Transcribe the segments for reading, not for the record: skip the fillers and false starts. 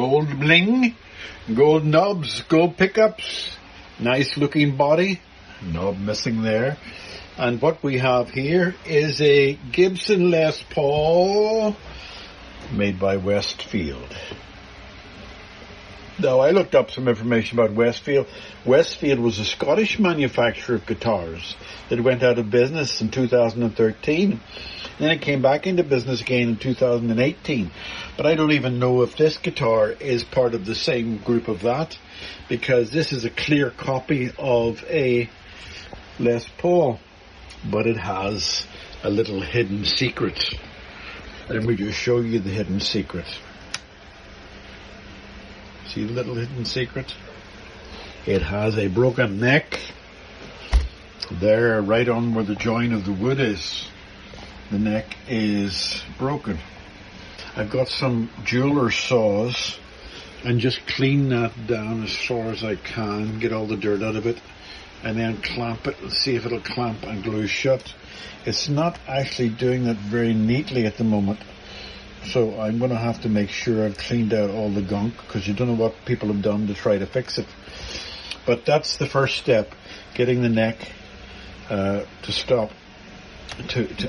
gold bling, gold knobs, gold pickups, nice looking body, knob missing there. And what we have here is a Gibson Les Paul made by Westfield. Now, I looked up some information about Westfield. Westfield was a Scottish manufacturer of guitars that went out of business in 2013. Then it came back into business again in 2018. But I don't even know if this guitar is part of the same group of that, because this is a clear copy of a Les Paul, but it has a little hidden secret. Let me just show you the hidden secret. See the little hidden secret? It has a broken neck there, right on where the join of the wood is. The neck is broken. I've got some jeweler's saws and just clean that down as far as I can, get all the dirt out of it, and then clamp it and see if it'll clamp and glue shut. It's not actually doing that very neatly at the moment. So I'm going to have to make sure I've cleaned out all the gunk, because you don't know what people have done to try to fix it. But that's the first step, getting the neck to stop.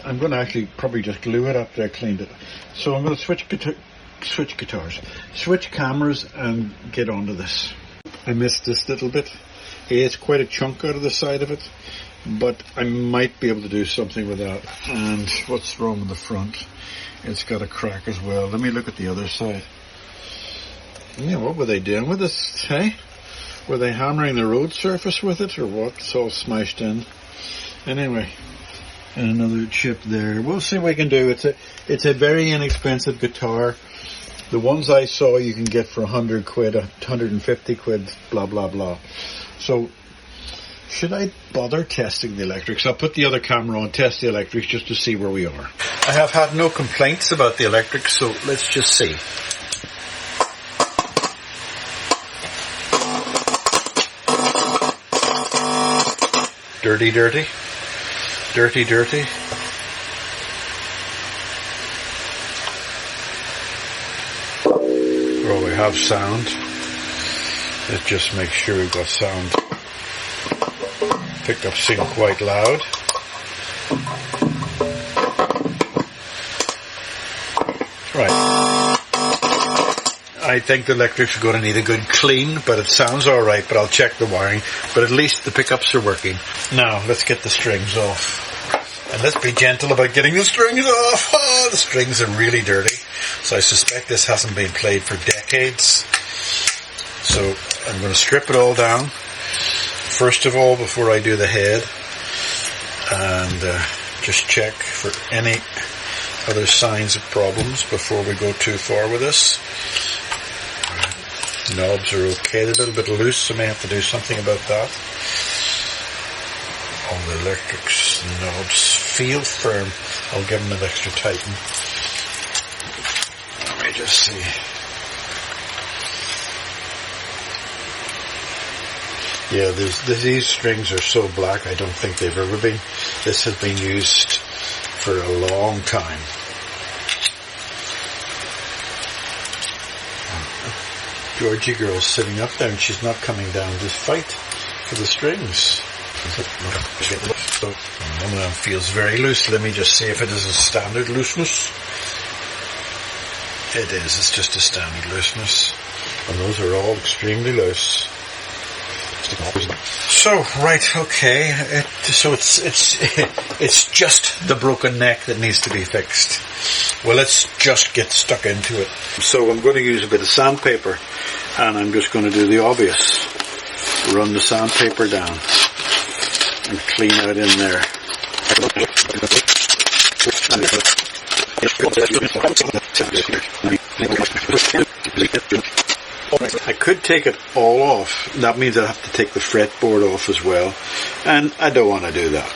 I'm going to actually probably just glue it after I cleaned it. So I'm going to switch cameras and get onto this. I missed this little bit. It's quite a chunk out of the side of it, but I might be able to do something with that. And what's wrong with the front? It's got a crack as well. Let me look at the other side. Yeah, what were they doing with this, hey? Were they hammering the road surface with it, or what? It's all smashed in. Anyway, and another chip there. We'll see what we can do. It's a very inexpensive guitar. The ones I saw you can get for 100 quid, 150 quid, blah, blah, blah. So, should I bother testing the electrics? I'll put the other camera on, test the electrics just to see where we are. I have had no complaints about the electrics, so let's just see. Dirty, dirty. Dirty, dirty. Well, we have sound. Let's just make sure we've got sound. Pickup sing quite loud. Right. I think the electrics are going to need a good clean, but it sounds alright, but I'll check the wiring. But at least the pickups are working. Now, let's get the strings off. And let's be gentle about getting the strings off. Oh, the strings are really dirty. So I suspect this hasn't been played for decades. So I'm going to strip it all down. First of all, before I do the head, and just check for any other signs of problems before we go too far with this. Knobs are okay, they're a little bit loose, so I may have to do something about that. All the electrics, knobs feel firm. I'll give them an extra tighten. Let me just see. Yeah, these strings are so black, I don't think they've ever been. This has been used for a long time. Georgie girl's sitting up there and she's not coming down to fight for the strings. One of them feels very loose. Let me just see if it is a standard looseness. It is, it's just a standard looseness. And those are all extremely loose. So, right, okay. It's just the broken neck that needs to be fixed. Well, let's just get stuck into it. So I'm going to use a bit of sandpaper, and I'm just going to do the obvious. Run the sandpaper down and clean out in there. I could take it all off. That means I have to take the fretboard off as well, and I don't want to do that.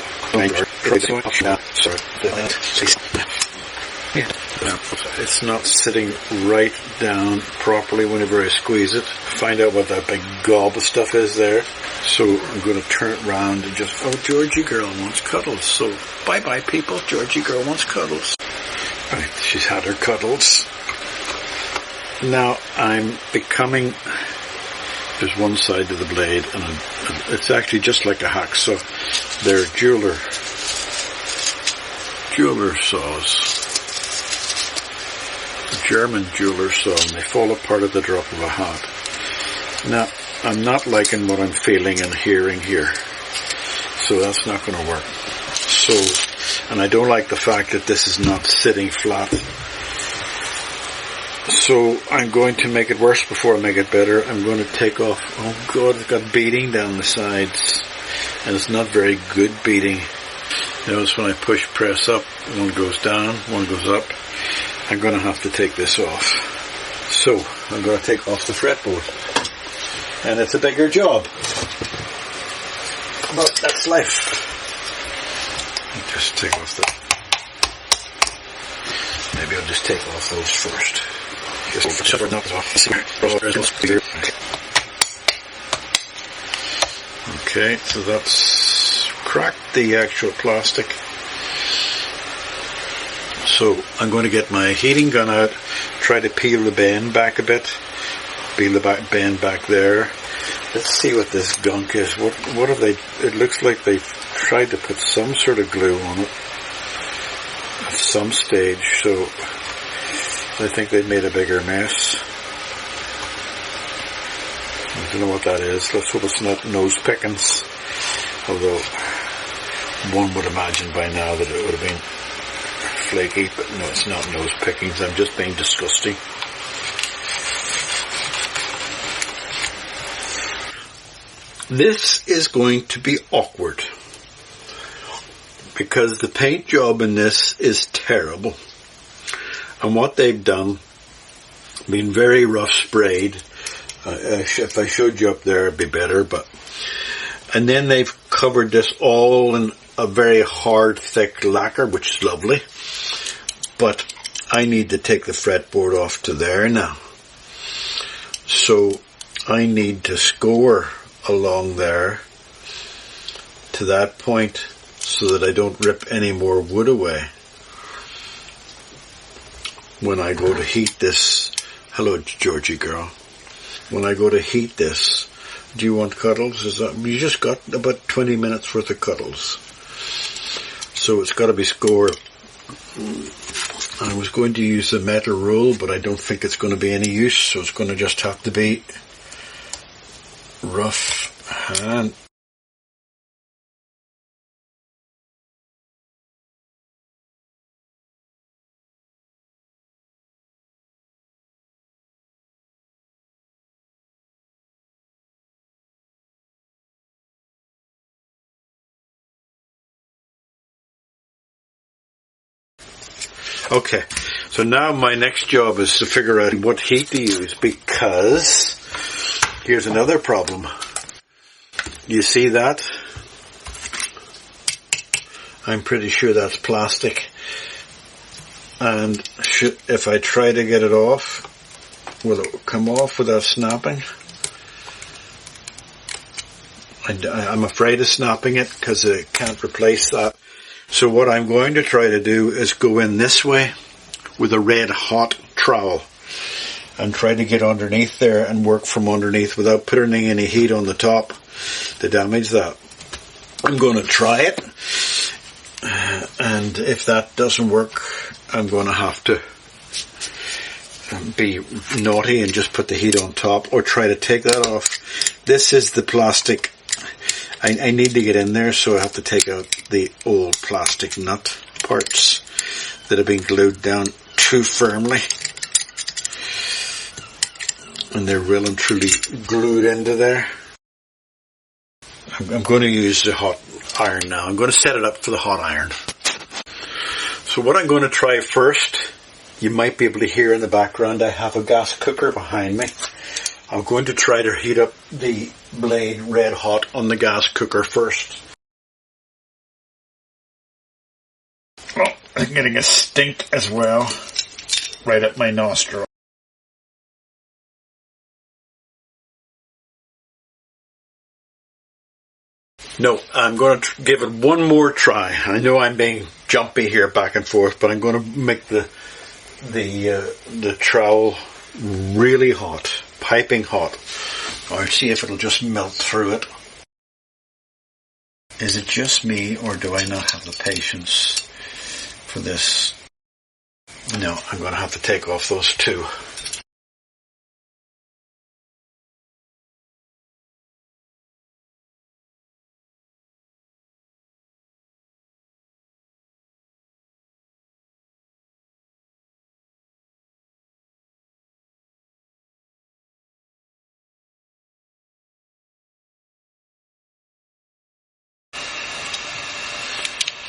It's not sitting right down properly whenever I squeeze it. Find out what that big gob of stuff is there. So I'm going to turn it round and just, oh, Georgie girl wants cuddles. So bye-bye people, Georgie girl wants cuddles. Right, she's had her cuddles. Now I'm becoming, there's one side to the blade and it's actually just like a hacksaw. They're jeweler saws. German jeweler saw, and they fall apart at the drop of a hat. Now, I'm not liking what I'm feeling and hearing here, so that's not going to work. So, and I don't like the fact that this is not sitting flat. So I'm going to make it worse before I make it better. I'm going to take off, oh God, it's got beading down the sides, and it's not very good beading. Notice when I push press up, one goes down, one goes up. I'm going to have to take this off. So I'm going to take off the fretboard. And it's a bigger job. But that's life. Just take off maybe I'll just take off those first. Okay, so that's cracked the actual plastic. So I'm going to get my heating gun out, try to peel the bend back a bit, peel the bend back there. Let's see what this gunk is. What have they? It looks like they've tried to put some sort of glue on it at some stage. So I think they've made a bigger mess. I don't know what that is. Let's hope it's not nose pickings. Although one would imagine by now that it would have been flaky, but no, it's not nose pickings. I'm just being disgusting. This is going to be awkward because the paint job in this is terrible. And what they've done, been very rough sprayed. If I showed you up there, it'd be better. And then they've covered this all in a very hard, thick lacquer, which is lovely. But I need to take the fretboard off to there now. So I need to score along there to that point so that I don't rip any more wood away when I go to heat this. Hello, Georgie girl. When I go to heat this, do you want cuddles? You just got about 20 minutes worth of cuddles. So it's got to be scored. I was going to use the metal rule, but I don't think it's going to be any use, so it's going to just have to be rough hand. Okay, so now my next job is to figure out what heat to use, because here's another problem. You see that? I'm pretty sure that's plastic. And if I try to get it off, will it come off without snapping? I'm afraid of snapping it because I can't replace that. So what I'm going to try to do is go in this way with a red hot trowel and try to get underneath there and work from underneath without putting any heat on the top to damage that. I'm going to try it, and if that doesn't work, I'm going to have to be naughty and just put the heat on top or try to take that off. This is the plastic. I need to get in there, so I have to take out the old plastic nut parts that have been glued down too firmly. And they're well and truly glued into there. I'm going to use the hot iron now. I'm going to set it up for the hot iron. So what I'm going to try first, you might be able to hear in the background, I have a gas cooker behind me. I'm going to try to heat up the blade red hot on the gas cooker first. Oh, I'm getting a stink as well, right at my nostril. No, I'm going to give it one more try. I know I'm being jumpy here back and forth, but I'm going to make the trowel really hot, piping hot. I'll see if it'll just melt through it. Is it just me, or do I not have the patience for this? No, I'm going to have to take off those two.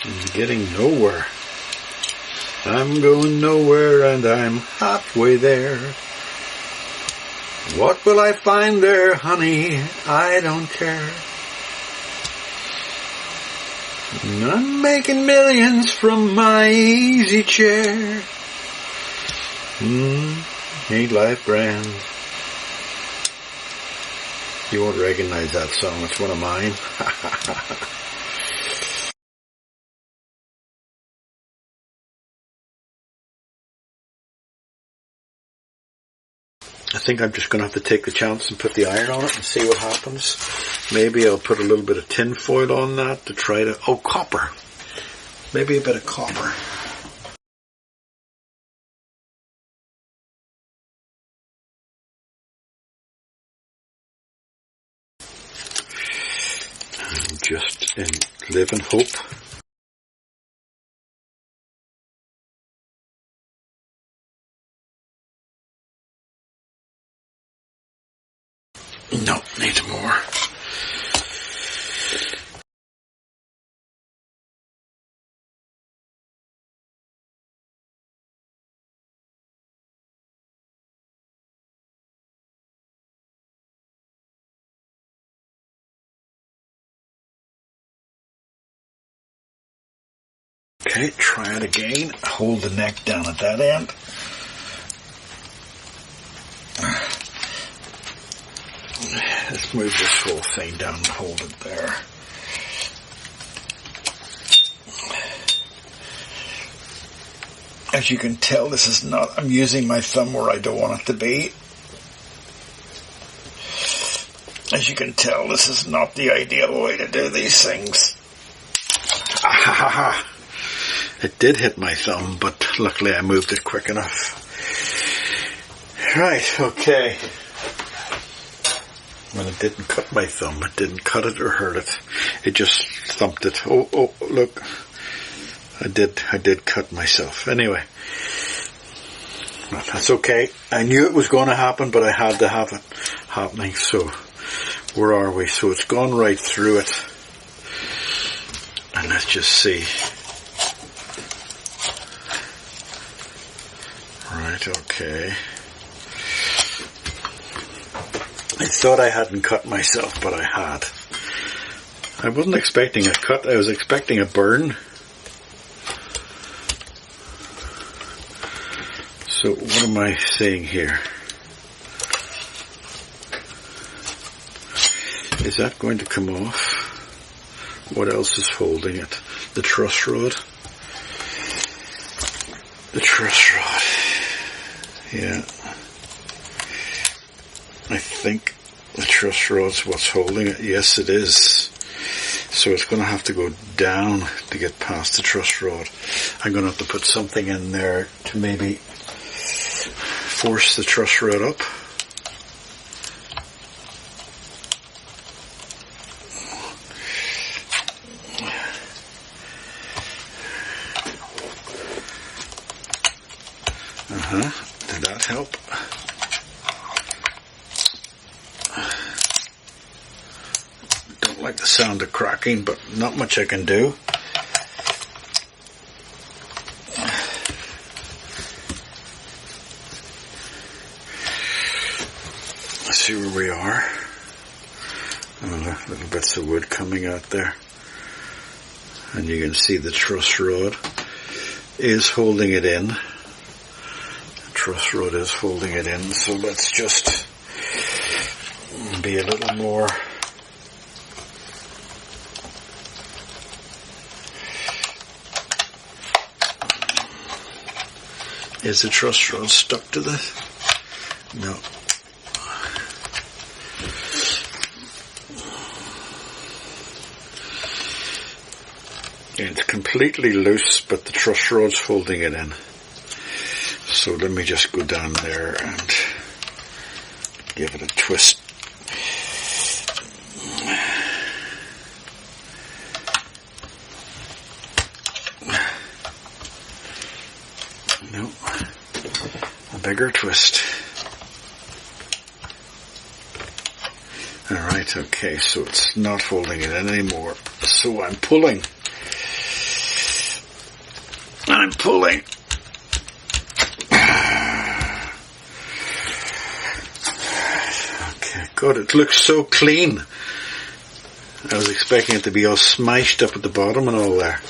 I'm getting nowhere. I'm going nowhere and I'm halfway there. What will I find there, honey? I don't care. I'm making millions from my easy chair. Ain't life grand? You won't recognize that song. It's one of mine. I think I'm just going to have to take the chance and put the iron on it and see what happens. Maybe I'll put a little bit of tin foil on that to try to... Oh, copper. Maybe a bit of copper. Just live in hope. No, needs more. Okay, try it again. Hold the neck down at that end. Let's move this whole thing down and hold it there. As you can tell, this is not, I'm using my thumb where I don't want it to be. As you can tell, this is not the ideal way to do these things. It did hit my thumb, but luckily I moved it quick enough. Right, okay. Well, it didn't cut my thumb. It didn't cut it or hurt it. It just thumped it. Oh, look. I did cut myself. Anyway. Well, that's okay. I knew it was going to happen, but I had to have it happening. So, where are we? So it's gone right through it. And let's just see. Right, okay. I thought I hadn't cut myself, but I had. I wasn't expecting a cut, I was expecting a burn. So what am I saying here? Is that going to come off? What else is holding it? The truss rod. The truss rod. Yeah. I think the truss rod's what's holding it. Yes, it is. So it's going to have to go down to get past the truss rod. I'm going to have to put something in there to maybe force the truss rod up. Did that help? Don't like the sound of cracking, but not much I can do. Let's see where we are. Oh, little bits of wood coming out there. And you can see the truss rod is holding it in. Truss rod is holding it in, so let's just be a little more is the truss rod stuck to the No. It's completely loose, but the truss rod's holding it in. So let me just go down there and give it a twist. No, a bigger twist. Alright, okay, so it's not holding it in anymore. So I'm pulling. I'm pulling. Okay, good. It looks so clean. I was expecting it to be all smashed up at the bottom and all there.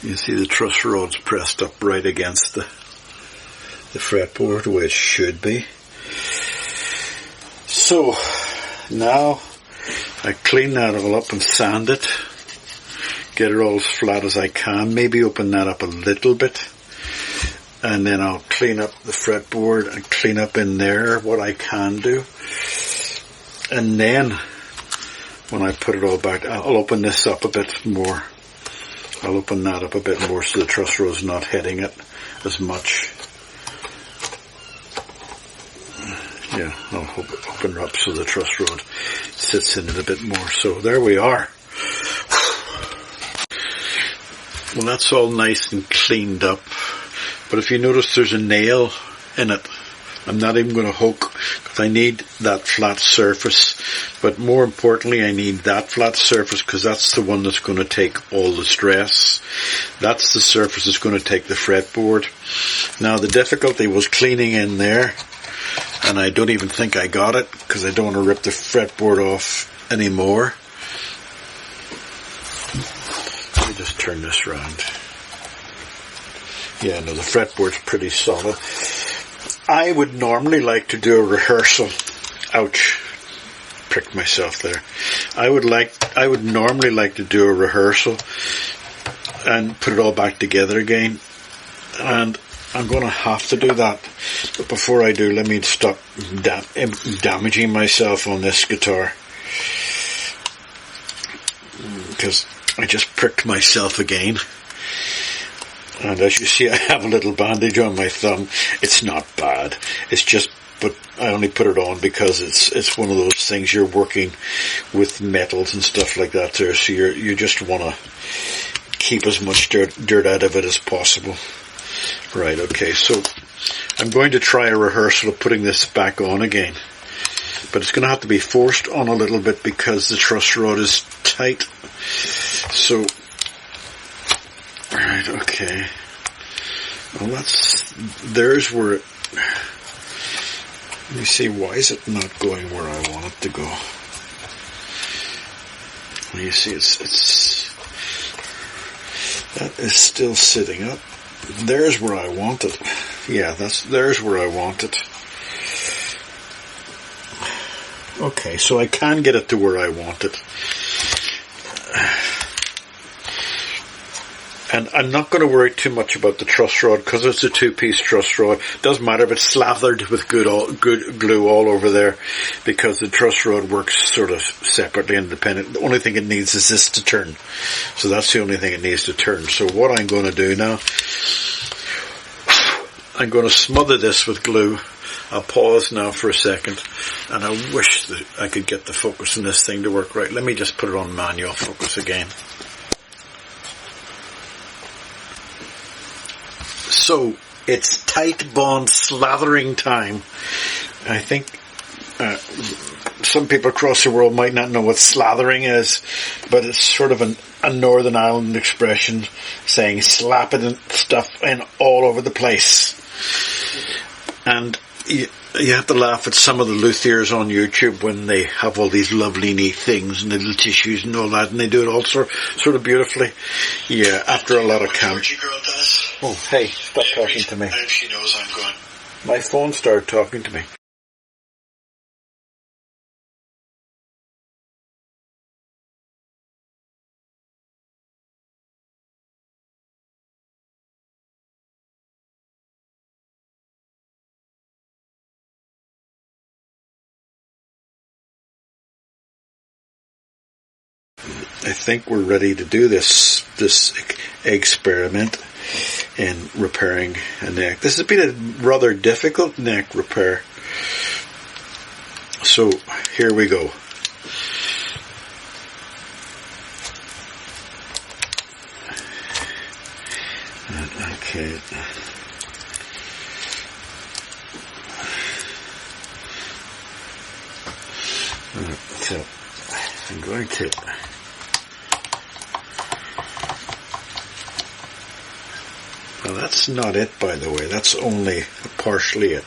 You see the truss rod's pressed up right against the fretboard, the way it should be. So now I clean that all up and sand it, get it all as flat as I can, maybe open that up a little bit, and then I'll clean up the fretboard and clean up in there what I can do. And then when I put it all back, I'll open this up a bit more. I'll open that up a bit more so the truss rod's not hitting it as much. Yeah, I'll open her up so the truss rod sits in it a bit more. So there we are. Well, that's all nice and cleaned up. But if you notice, there's a nail in it. I'm not even going to hook because I need that flat surface. But more importantly, I need that flat surface because that's the one that's going to take all the stress. That's the surface that's going to take the fretboard. Now, the difficulty was cleaning in there. And I don't even think I got it because I don't want to rip the fretboard off anymore. Let me just turn this around. Yeah, no, the fretboard's pretty solid. I would normally like to do a rehearsal. Ouch. Pricked myself there. I would normally like to do a rehearsal and put it all back together again. And I'm going to have to do that. But before I do, let me stop damaging myself on this guitar. Because I just pricked myself again. And as you see, I have a little bandage on my thumb. It's not bad. It's just, but I only put it on because it's one of those things you're working with metals and stuff like that there. So you just want to keep as much dirt out of it as possible. Right, okay, so I'm going to try a rehearsal of putting this back on again. But it's going to have to be forced on a little bit because the truss rod is tight. So, right, okay. Well, there's where it, let me see, why is it not going where I want it to go? Well, you see, that is still sitting up. There's where I want it. Yeah, there's where I want it. Okay, so I can get it to where I want it. And I'm not going to worry too much about the truss rod because it's a two-piece truss rod. Doesn't matter if it's slathered with good glue all over there because the truss rod works sort of separately and independent. The only thing it needs is this to turn. So that's the only thing it needs to turn. So what I'm going to do now, I'm going to smother this with glue. I'll pause now for a second, and I wish that I could get the focus on this thing to work right. Let me just put it on manual focus again. So, it's tight bond slathering time. I think some people across the world might not know what slathering is, but it's sort of a Northern Ireland expression saying slapping stuff in all over the place. And you have to laugh at some of the luthiers on YouTube when they have all these lovely neat things and little tissues and all that, and they do it all sort of beautifully. Yeah, after a lot of camp. Oh, hey, stop talking to me. And she knows I'm gone. My phone started talking to me. I think we're ready to do this experiment in repairing a neck. This has been a rather difficult neck repair. So here we go. Okay. So I'm going to well, that's not it, by the way. That's only partially it.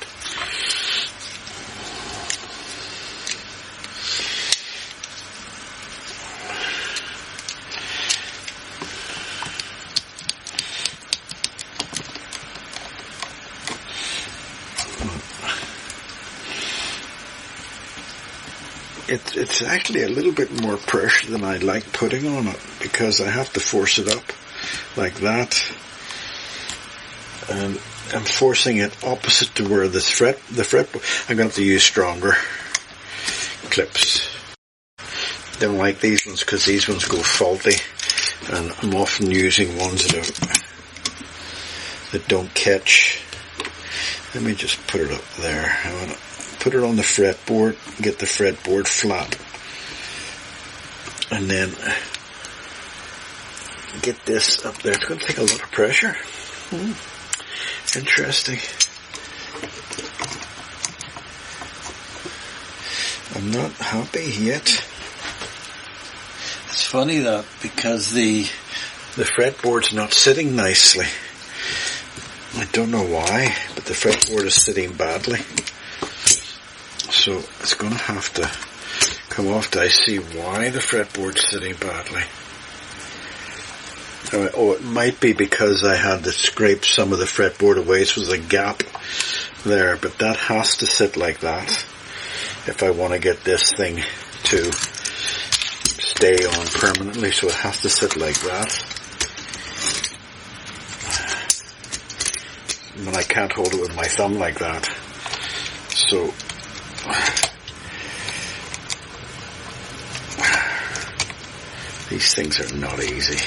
It's actually a little bit more pressure than I like putting on it, because I have to force it up like that, and I'm forcing it opposite to where the fretboard. I'm going to have to use stronger clips. Don't like these ones because these ones go faulty, and I'm often using ones that don't catch. Let me just put it up there. I want to put it on the fretboard, get the fretboard flat, and then get this up there. It's going to take a lot of pressure. Interesting. I'm not happy yet. It's funny that, because the fretboard's not sitting nicely. I don't know why, but the fretboard is sitting badly. So it's going to have to come off. I see why the fretboard's sitting badly. Oh, it might be because I had to scrape some of the fretboard away, so there's a gap there. But that has to sit like that if I want to get this thing to stay on permanently. So it has to sit like that. And I can't hold it with my thumb like that. So these things are not easy.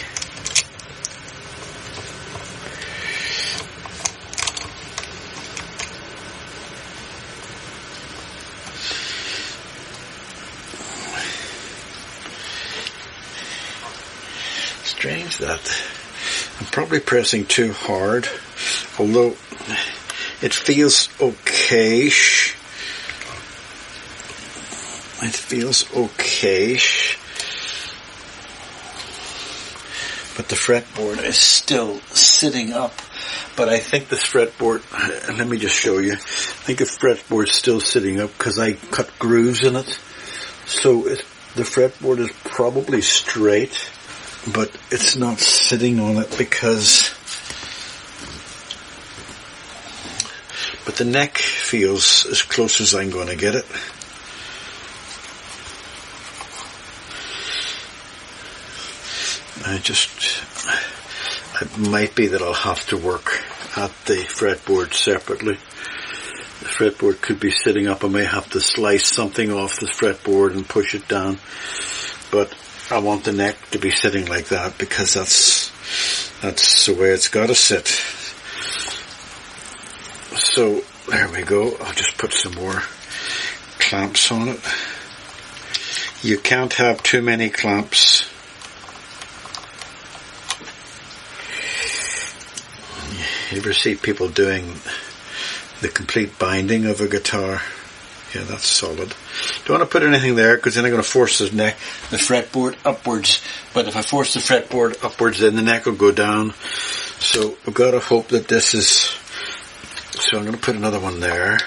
Strange that I'm probably pressing too hard, although it feels okay-ish. It feels okay-ish. But the fretboard is still sitting up. But I think this fretboard, let me just show you. I think the fretboard's still sitting up because I cut grooves in it. So the fretboard is probably straight, but it's not sitting on it because... But the neck feels as close as I'm going to get it. It might be that I'll have to work at the fretboard separately. The fretboard could be sitting up. I may have to slice something off the fretboard and push it down. But I want the neck to be sitting like that because that's the way it's got to sit. So there we go. I'll just put some more clamps on it. You can't have too many clamps. You ever see people doing the complete binding of a guitar? Yeah, that's solid. Don't want to put anything there because then I'm going to force the fretboard upwards. But if I force the fretboard upwards, then the neck will go down. So I've got to hope that this is... So I'm going to put another one there.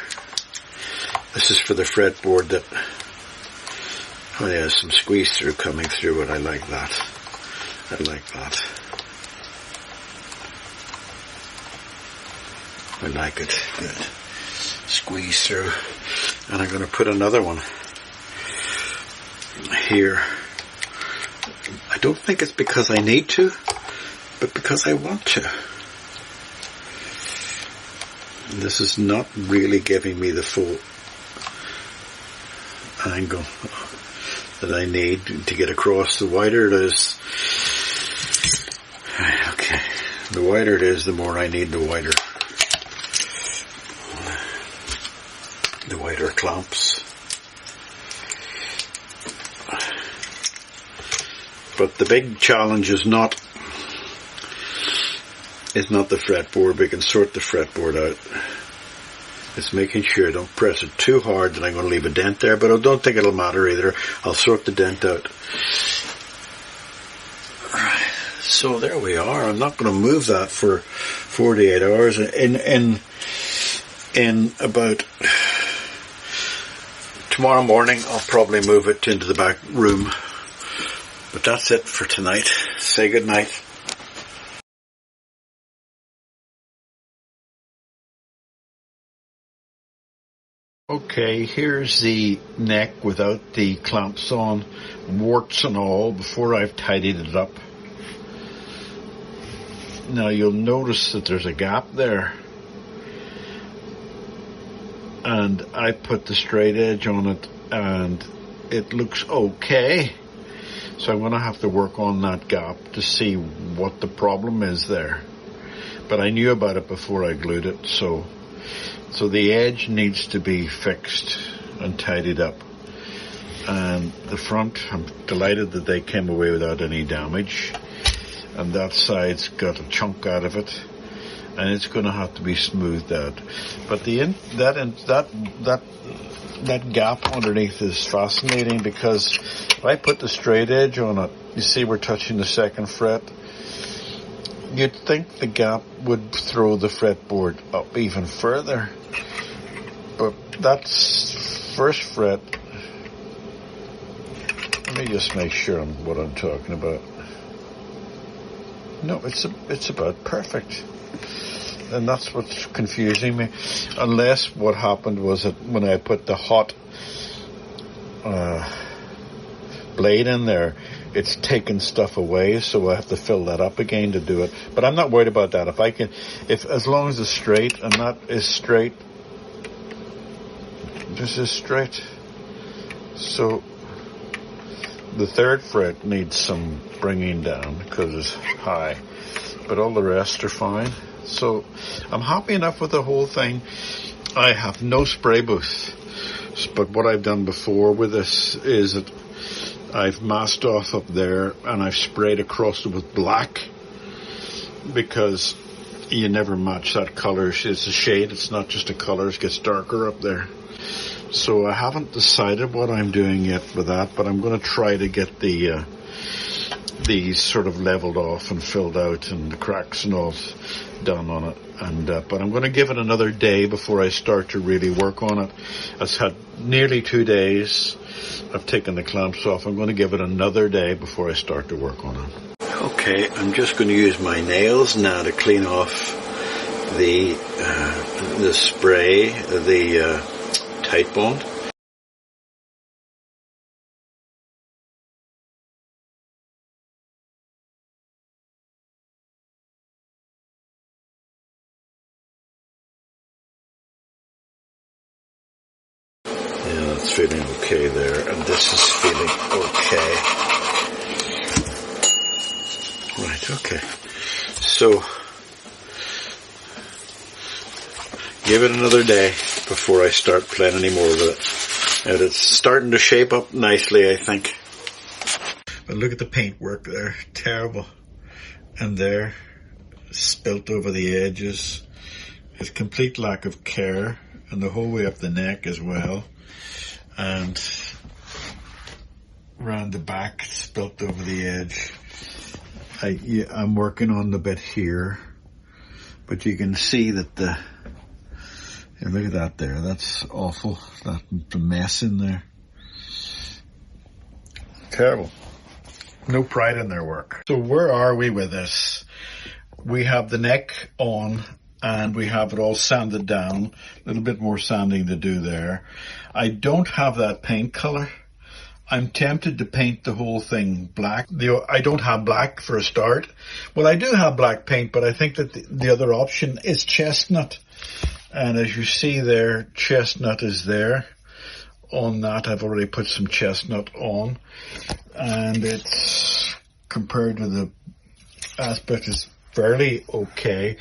This is for the fretboard that... Oh yeah, there's some squeeze through coming through it. I like that. I like that. I like it. Good. Squeeze through. And I'm going to put another one here. I don't think it's because I need to, but because I want to. And this is not really giving me the full angle. that I need to get across. The wider it is, okay, the wider it is, the more I need the wider clamps. But the big challenge is not the fretboard. We can sort the fretboard out. It's making sure I don't press it too hard that I'm going to leave a dent there, but I don't think it'll matter either. I'll sort the dent out. Alright, so there we are. I'm not going to move that for 48 hours. In about tomorrow morning, I'll probably move it into the back room. But that's it for tonight. Say good night. Okay, here's the neck without the clamps on, warts and all, before I've tidied it up. Now you'll notice that there's a gap there. And I put the straight edge on it and it looks okay. So I'm going to have to work on that gap to see what the problem is there. But I knew about it before I glued it, so the edge needs to be fixed and tidied up. And the front, I'm delighted that they came away without any damage. And that side's got a chunk out of it, and it's going to have to be smoothed out. But that gap underneath is fascinating, because if I put the straight edge on it, you see we're touching the second fret. You'd think the gap would throw the fretboard up even further, but that's first fret. Let me just make sure what I'm talking about. No, it's about perfect. And that's what's confusing me. Unless what happened was that when I put the hot blade in there, it's taken stuff away, so I have to fill that up again to do it. But I'm not worried about that. As long as it's straight, and that is straight, this is straight. So the third fret needs some bringing down because it's high, but all the rest are fine. So I'm happy enough with the whole thing. I have no spray booth, but what I've done before with this is that I've masked off up there and I've sprayed across it with black, because you never match that color. It's a shade, it's not just a color, it gets darker up there. So I haven't decided what I'm doing yet with that, but I'm going to try to get these sort of leveled off and filled out, and the cracks and all done on it. And but I'm going to give it another day before I start to really work on it. It's had nearly 2 days. I've taken the clamps off. I'm going to give it another day before I start to work on it. Okay, I'm just going to use my nails now to clean off the spray, the tight bond. Yeah, that's feeling okay there, and this is feeling okay. Right, okay. So, give it another day before I start playing any more with it. And it's starting to shape up nicely, I think. But look at the paintwork there. Terrible. And there, spilt over the edges. It's complete lack of care. And the whole way up the neck as well. And round the back, spilt over the edge. I'm working on the bit here. But you can see that look at that there. That's awful. The mess in there. Terrible. No pride in their work. So where are we with this? We have the neck on and we have it all sanded down. A little bit more sanding to do there. I don't have that paint color. I'm tempted to paint the whole thing black. I don't have black for a start. Well, I do have black paint, but I think that the other option is chestnut. And as you see there, chestnut is there on that. I've already put some chestnut on, and it's, compared to the aspect, is fairly okay.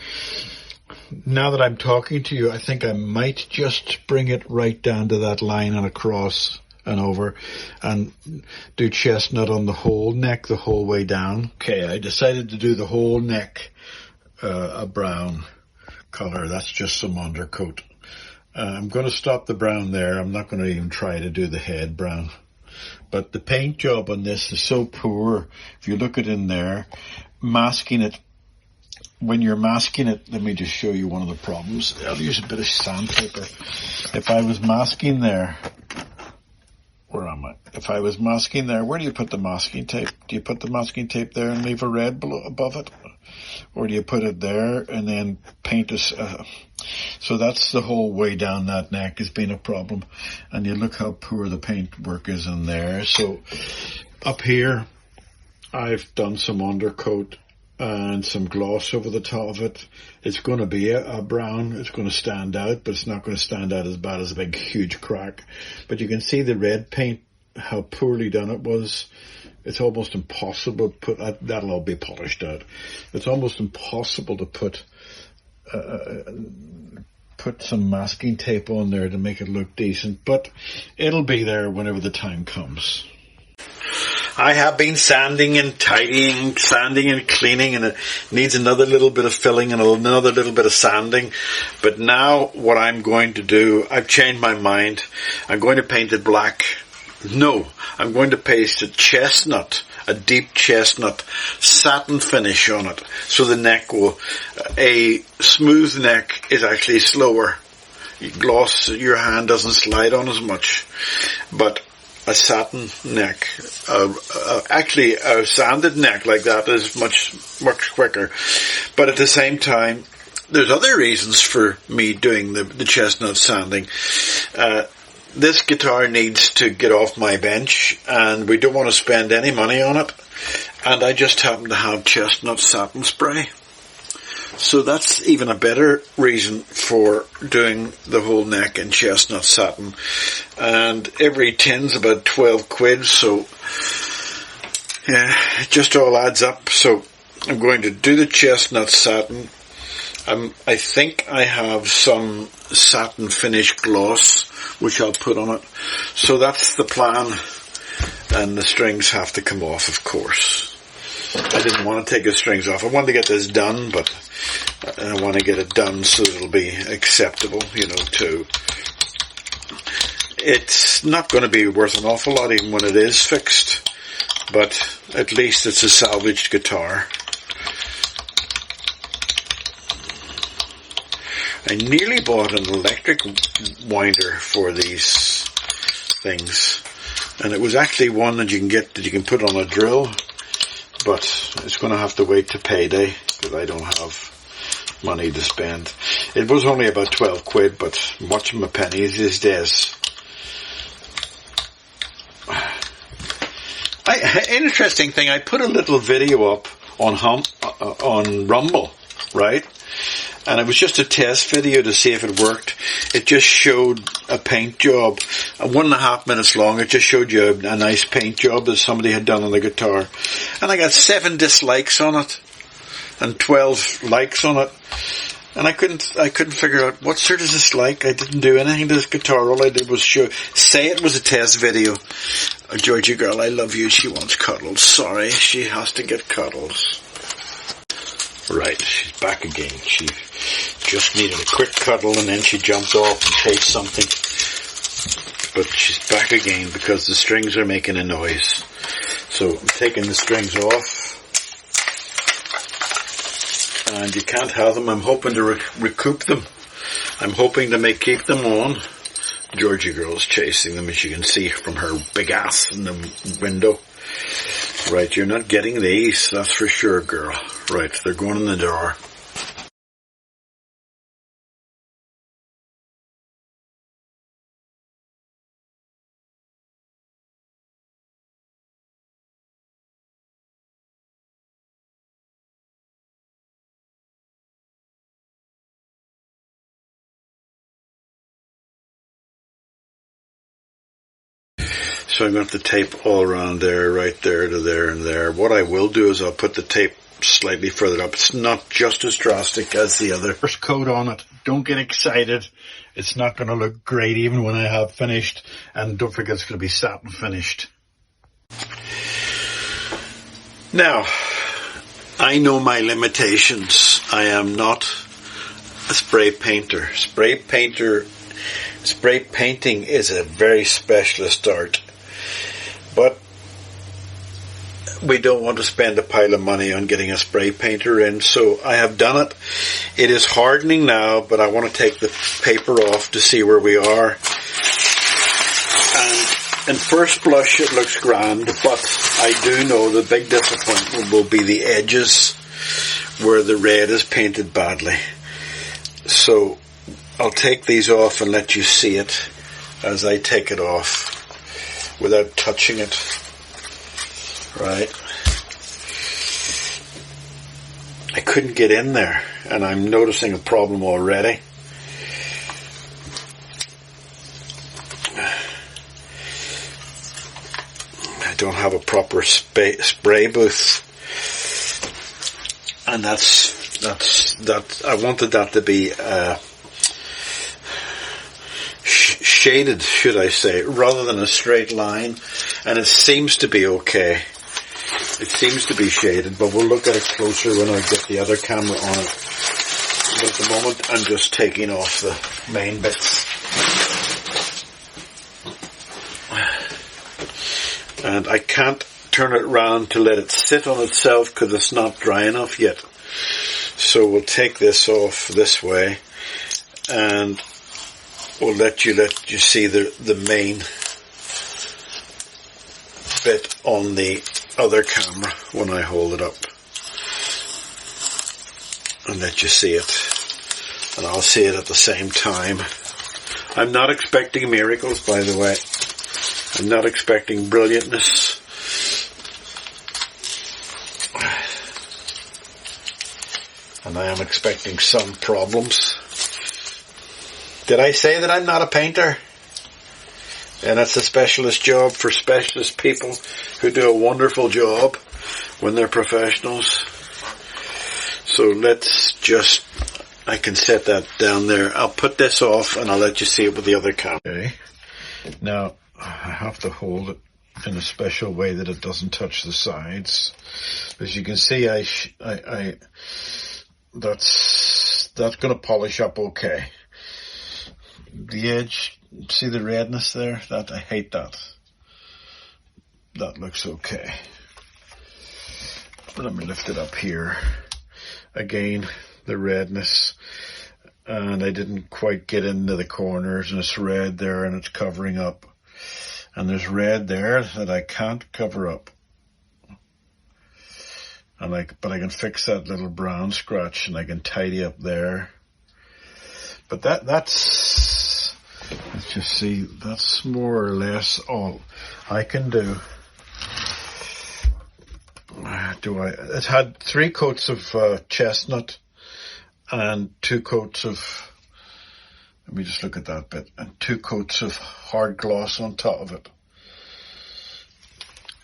Now that I'm talking to you, I think I might just bring it right down to that line and across and over, and do chestnut on the whole neck the whole way down. Okay, I decided to do the whole neck a brown color. That's just some undercoat. I'm going to stop the brown there. I'm not going to even try to do the head brown. But the paint job on this is so poor. If you look at in there, masking it, when you're masking it, let me just show you one of the problems. I'll use a bit of sandpaper. If I was masking there, where am I? If I was masking there, where do you put the masking tape? Do you put the masking tape there and leave a red below, above it? Or do you put it there and then paint it? So that's the whole way down that neck has been a problem. And you look how poor the paint work is in there. So up here, I've done some undercoat and some gloss over the top of it. It's going to be a brown. It's going to stand out, but it's not going to stand out as bad as a big, huge crack. But you can see the red paint, how poorly done it was. It's almost impossible to put, that'll all be polished out. It's almost impossible to put some masking tape on there to make it look decent, but it'll be there whenever the time comes. I have been sanding and tidying, sanding and cleaning, and it needs another little bit of filling and another little bit of sanding. But now what I'm going to do, I've changed my mind. I'm going to paint it black. No, I'm going to paste a chestnut, a deep chestnut satin finish on it. So the neck will, a smooth neck is actually slower. Gloss, your hand doesn't slide on as much. But a satin neck, actually a sanded neck like that is much quicker. But at the same time, there's other reasons for me doing the chestnut sanding. This guitar needs to get off my bench, and we don't want to spend any money on it. And I just happen to have chestnut satin spray. So that's even a better reason for doing the whole neck in chestnut satin. And every tin's about 12 quid, so yeah, it just all adds up. So I'm going to do the chestnut satin. I think I have some satin finish gloss, which I'll put on it. So that's the plan. And the strings have to come off, of course. I didn't want to take the strings off. I wanted to get this done, but I want to get it done so it'll be acceptable, too. It's not going to be worth an awful lot even when it is fixed, but at least it's a salvaged guitar. I nearly bought an electric winder for these things, and it was actually one that you can get that you can put on a drill, but it's going to have to wait to payday because I don't have money to spend. It was only about 12 quid, but watch my pennies these days. Interesting thing, I put a little video up on Rumble, right? And it was just a test video to see if it worked. It just showed a paint job, 1.5 minutes long. It just showed you a nice paint job that somebody had done on the guitar. And I got 7 dislikes on it and 12 likes on it. And I couldn't figure out, what sort is this like? I didn't do anything to this guitar. All I did was say it was a test video. Oh, Georgie girl, I love you. She wants cuddles. Sorry, she has to get cuddles. Right, she's back again. She just needed a quick cuddle and then she jumped off and chased something. But she's back again because the strings are making a noise. So I'm taking the strings off. And you can't have them. I'm hoping to recoup them. I'm hoping to keep them on. Georgie girl's chasing them, as you can see from her big ass in the window. Right, you're not getting these, that's for sure, girl. Right, they're going in the door. So I'm going to have to tape all around there, right there to there and there. What I will do is I'll put the tape slightly further up. It's not just as drastic as the other. First coat on it. Don't get excited. It's not going to look great even when I have finished. And don't forget it's going to be satin finished. Now, I know my limitations. I am not a spray painter. Spray painting is a very specialist art. But we don't want to spend a pile of money on getting a spray painter in, so I have done it. It is hardening now, but I want to take the paper off to see where we are. And in first blush it looks grand, but I do know the big disappointment will be the edges where the red is painted badly. So I'll take these off and let you see it as I take it off without touching it. Right. I couldn't get in there, and I'm noticing a problem already. I don't have a proper spray booth, and that. I wanted that to be shaded, should I say, rather than a straight line, and it seems to be okay. It seems to be shaded, but we'll look at it closer when I get the other camera on it. But at the moment, I'm just taking off the main bits. And I can't turn it around to let it sit on itself because it's not dry enough yet. So we'll take this off this way, and we'll let you see the main bit on the other camera when I hold it up, and let you see it, and I'll see it at the same time. I'm not expecting miracles, by the way. I'm not expecting brilliantness. And I am expecting some problems. Did I say that I'm not a painter? And it's a specialist job for specialist people who do a wonderful job when they're professionals. So I can set that down there. I'll put this off and I'll let you see it with the other camera. Okay. Now, I have to hold it in a special way that it doesn't touch the sides. As you can see, that's going to polish up okay. The edge, see the redness there? I hate that. That looks okay. Let me lift it up here. Again, the redness. And I didn't quite get into the corners, and it's red there and it's covering up. And there's red there that I can't cover up. But I can fix that little brown scratch, and I can tidy up there. But let's just see, that's more or less all I can do. It had 3 coats of chestnut and 2 coats of, let me just look at that bit, and 2 coats of hard gloss on top of it.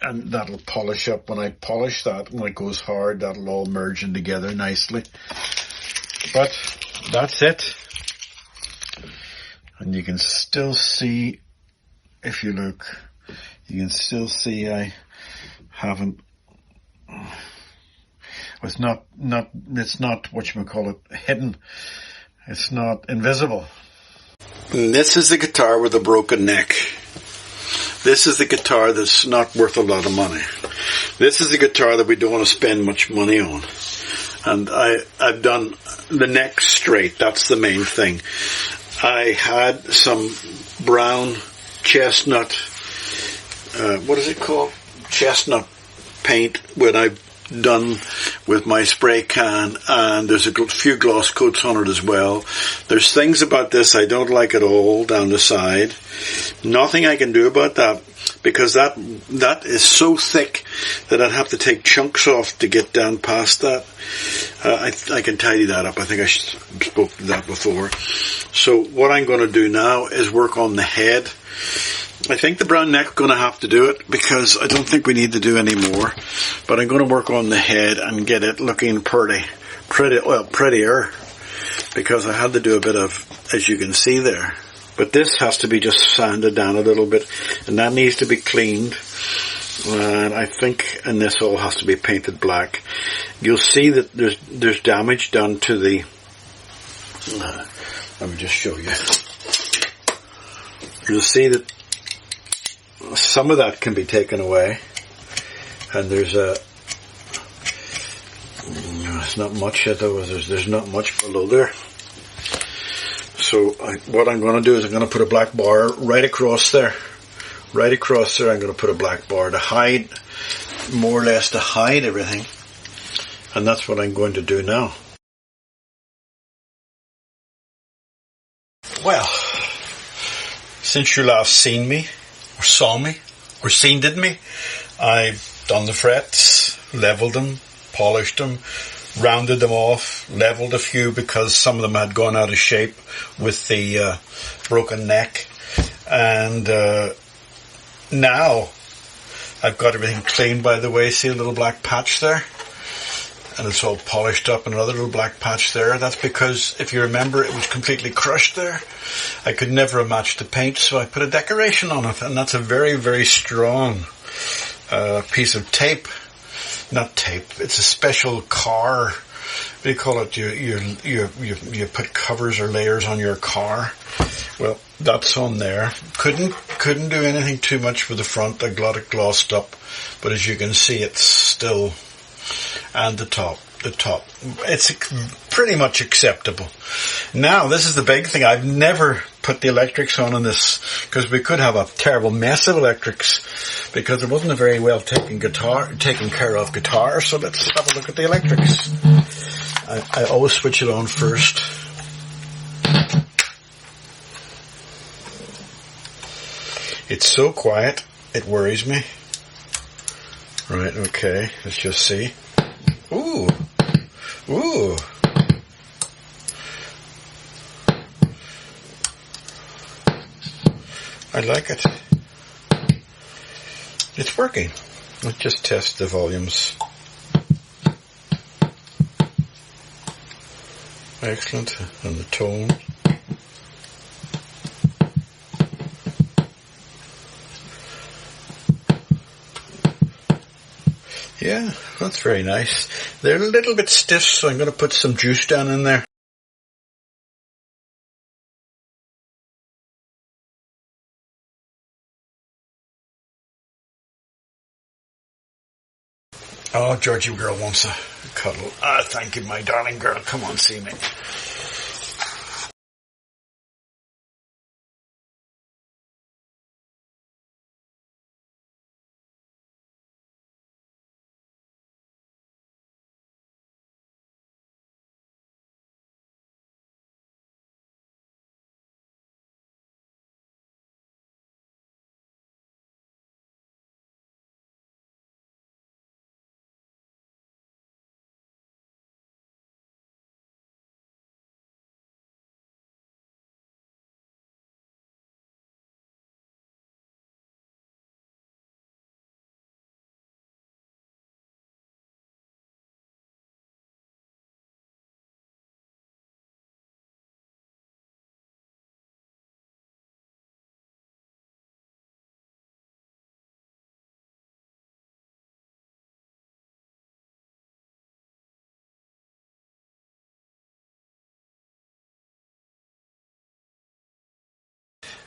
And that'll polish up. When I polish that, when it goes hard, that'll all merge in together nicely. But that's it. And you can still see, if you look, you can still see I haven't, it's not whatchamacallit, hidden. It's not invisible. And this is the guitar with a broken neck. This is the guitar that's not worth a lot of money. This is the guitar that we don't want to spend much money on. And I've done the neck straight. That's the main thing. I had some brown chestnut, what is it called? Chestnut paint when I've done with my spray can, and there's a few gloss coats on it as well. There's things about this I don't like at all down the side. Nothing I can do about that, because that is so thick that I'd have to take chunks off to get down past that. I can tidy that up. I think I spoke to that before. So what I'm going to do now is work on the head. I think the brown neck going to have to do it because I don't think we need to do any more. But I'm going to work on the head and get it looking prettier. Because I had to do a bit of, as you can see there. But this has to be just sanded down a little bit. And that needs to be cleaned. And I think, and this all has to be painted black. You'll see that there's damage done to the, let me just show you. You'll see that some of that can be taken away. And there's not much yet though. There's not much below there. So what I'm going to do is I'm going to put a black bar right across there. Right across there I'm going to put a black bar to hide, more or less to hide everything. And that's what I'm going to do now. Well, since you last seen me, or saw me, or seen me, I've done the frets, leveled them, polished them, rounded them off, leveled a few because some of them had gone out of shape with the broken neck. And now I've got everything clean, by the way. See a little black patch there? And it's all polished up, and another little black patch there. That's because, if you remember, it was completely crushed there. I could never have matched the paint, so I put a decoration on it. And that's a very, very strong piece of tape. Not tape. It's a special car. What do you call it? You put covers or layers on your car. Well, that's on there. Couldn't do anything too much with the front. I got it glossed up, but as you can see, it's still, and the top. It's pretty much acceptable. Now, this is the big thing. I've never put the electrics on in this because we could have a terrible mess of electrics because it wasn't a very well taken care of guitar. So let's have a look at the electrics. I always switch it on first. It's so quiet, it worries me. Right, okay, let's just see. Ooh. I like it. It's working. Let's just test the volumes. Excellent. And the tone. Yeah, that's very nice. They're a little bit stiff, so I'm going to put some juice down in there. Oh, Georgie girl wants a cuddle. Ah, thank you, my darling girl. Come on, see me.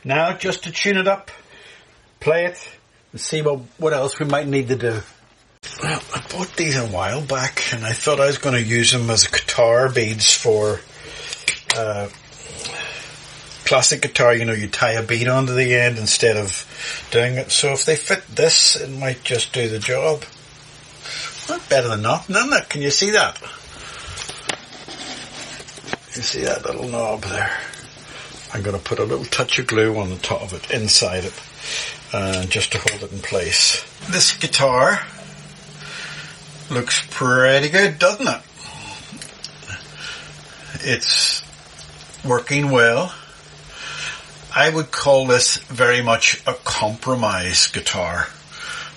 Now, just to tune it up, play it, and see what else we might need to do. Well, I bought these a while back, and I thought I was going to use them as guitar beads for classic guitar. You know, you tie a bead onto the end instead of doing it. So if they fit this, it might just do the job. Well, better than nothing, isn't it? Can you see that? You see that little knob there? I'm going to put a little touch of glue on the top of it, inside it, just to hold it in place. This guitar looks pretty good, doesn't it? It's working well. I would call this very much a compromise guitar.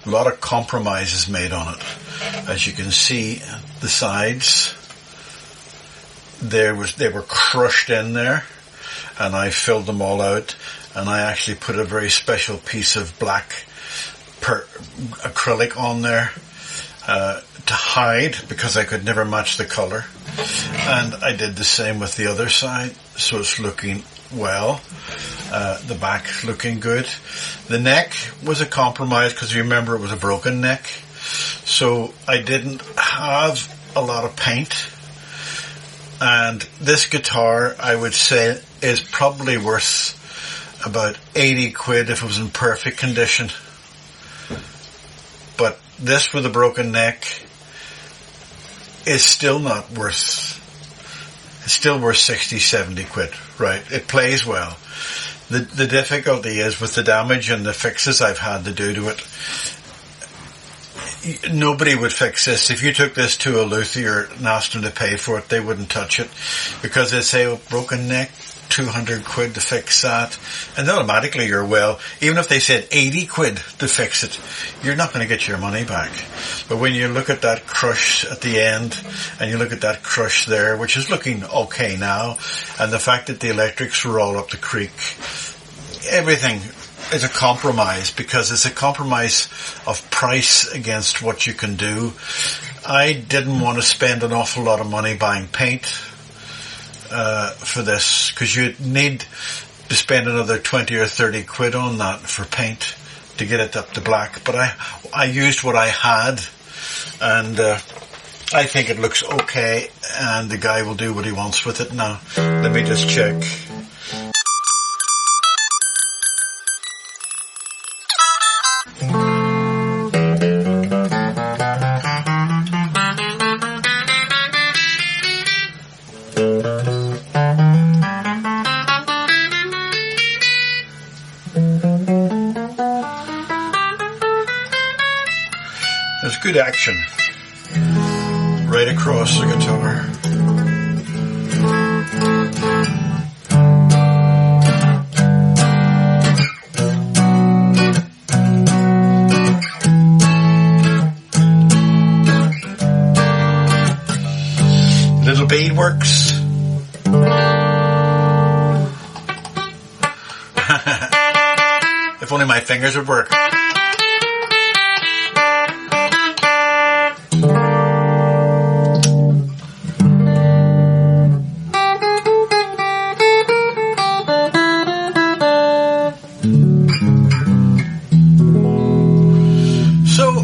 A lot of compromises made on it. As you can see, the sides, they were crushed in there, and I filled them all out, and I actually put a very special piece of black acrylic on there to hide, because I could never match the color. And I did the same with the other side, so it's looking well. The back looking good. The neck was a compromise, because remember, it was a broken neck, so I didn't have a lot of paint. And this guitar, I would say, is probably worth about 80 quid if it was in perfect condition. But this with a broken neck is still not worth, it's still worth 60, 70 quid, right? It plays well. The difficulty is with the damage and the fixes I've had to do to it. Nobody would fix this. If you took this to a luthier and asked them to pay for it, they wouldn't touch it, because they'd say, oh, broken neck, 200 quid to fix that. And automatically you're, well, even if they said 80 quid to fix it, you're not going to get your money back. But when you look at that crush at the end, and you look at that crush there, which is looking okay now, and the fact that the electrics were all up the creek, everything is a compromise, because it's a compromise of price against what you can do. I didn't want to spend an awful lot of money buying paint for this, because you'd need to spend another 20 or 30 quid on that for paint to get it up to black. But I used what I had, and I think it looks okay, and the guy will do what he wants with it now. Let me just check. There's good action right across the guitar. Little beadworks. If only my fingers would work.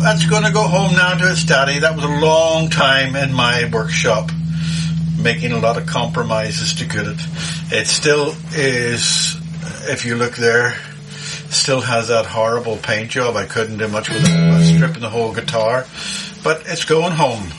That's going to go home now to its daddy. That was a long time in my workshop, making a lot of compromises to get it. It still is, if you look there, still has that horrible paint job. I couldn't do much with it. I was stripping the whole guitar, but it's going home.